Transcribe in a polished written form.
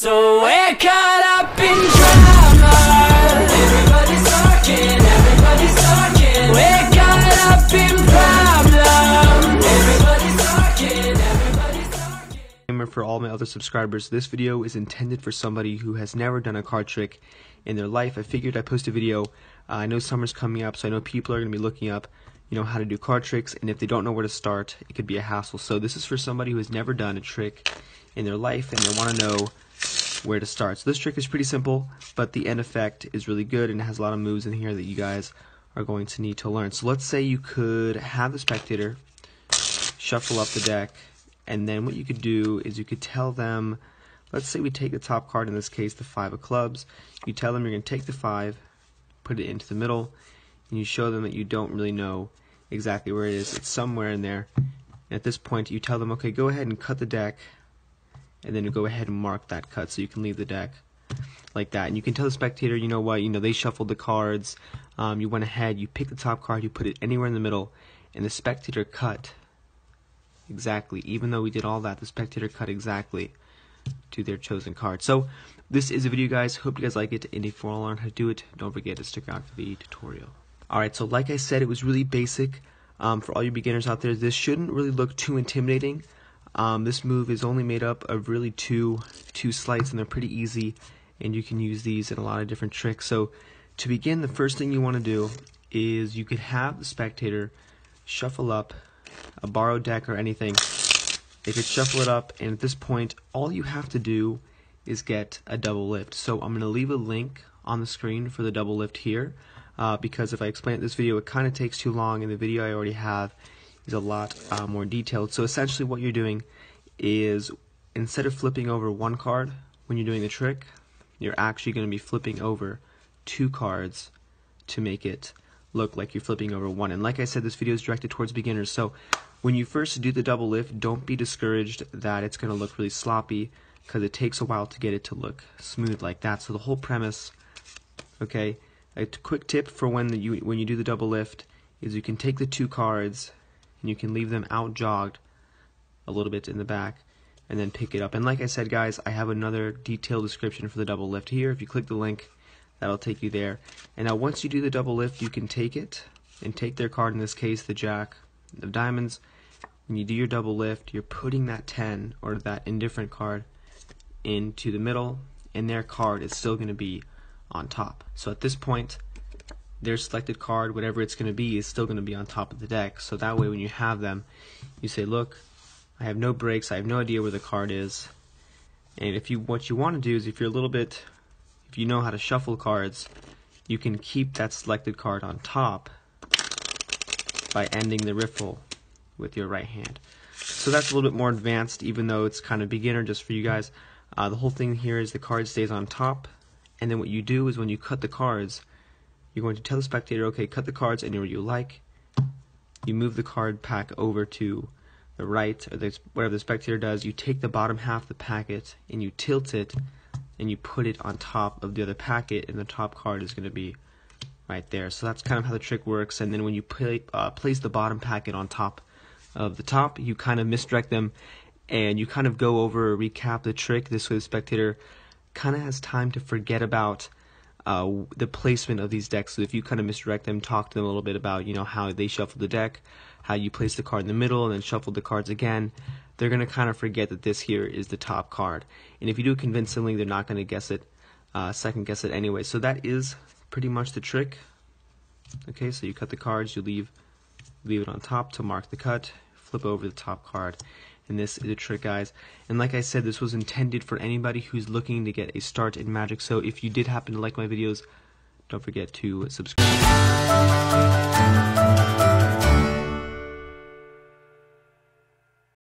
So we're caught up in drama. Everybody's talking, we're caught up in problem. Everybody's talking. For all my other subscribers, this video is intended for somebody who has never done a card trick in their life. I figured I'd post a video. I know summer's coming up, so I know people are going to be looking up how to do card tricks, and if they don't know where to start, it could be a hassle. So this is for somebody who has never done a trick in their life and they want to know where to start. So this trick is pretty simple, but the end effect is really good and it has a lot of moves in here that you guys are going to need to learn. So let's say you could have the spectator shuffle up the deck, and then what you could do is you could tell them, let's say we take the top card, in this case the 5 of clubs. You tell them you're going to take the 5, put it into the middle, and you show them that you don't really know exactly where it is. It's somewhere in there. And at this point you tell them, okay, go ahead and cut the deck, and then you go ahead and mark that cut so you can leave the deck like that. And you can tell the spectator, you know what, they shuffled the cards, you went ahead, you picked the top card, you put it anywhere in the middle, and the spectator cut exactly. Even though we did all that, the spectator cut exactly to their chosen card. So this is a video, guys. Hope you guys like it, and if you want to learn how to do it, don't forget to stick around for the tutorial. Alright, so like I said, it was really basic. For all you beginners out there, this shouldn't really look too intimidating. This move is only made up of really two sleights, and they're pretty easy, and you can use these in a lot of different tricks. So to begin, the first thing you want to do is you could have the spectator shuffle up a borrowed deck or anything. They could shuffle it up, and at this point all you have to do is get a double lift. So I'm going to leave a link on the screen for the double lift here, because if I explain it in this video it kind of takes too long, and the video I already have is a lot more detailed. So essentially what you're doing is, instead of flipping over one card when you're doing the trick, you're actually going to be flipping over 2 cards to make it look like you're flipping over 1. And like I said, this video is directed towards beginners, so when you first do the double lift, don't be discouraged that it's going to look really sloppy, because it takes a while to get it to look smooth like that. So the whole premise, okay, a quick tip for when you do the double lift is you can take the 2 cards and you can leave them out jogged a little bit in the back and then pick it up. And like I said, guys, I have another detailed description for the double lift here. If you click the link, that'll take you there. And now once you do the double lift, you can take it and take their card, in this case the Jack of Diamonds. When you do your double lift, you're putting that 10 or that indifferent card into the middle, and their card is still going to be on top. So at this point, their selected card, whatever it's going to be, is still going to be on top of the deck. So that way when you have them, you say, look, I have no breaks, I have no idea where the card is. And what you want to do is, if you know how to shuffle cards, you can keep that selected card on top by ending the riffle with your right hand. So that's a little bit more advanced, even though it's kind of beginner just for you guys. The whole thing here is the card stays on top, and then what you do is when you cut the cards, you're going to tell the spectator, okay, cut the cards anywhere you like. You move the card pack over to the right, or whatever the spectator does. You take the bottom half of the packet and you tilt it, and you put it on top of the other packet, and the top card is going to be right there. So that's kind of how the trick works. And then when you place the bottom packet on top of the top, you kind of misdirect them, and you kind of go over or recap the trick. This way the spectator kind of has time to forget about the placement of these decks. So if you kind of misdirect them, talk to them a little bit about how they shuffled the deck, how you place the card in the middle and then shuffled the cards again, they're going to kind of forget that this here is the top card. And if you do it convincingly, they're not going to guess it, second guess it anyway. So that is pretty much the trick. Okay, so you cut the cards, you leave it on top to mark the cut, flip over the top card, and this is a trick, guys. And like I said, this was intended for anybody who's looking to get a start in Magic. So if you did happen to like my videos, don't forget to subscribe.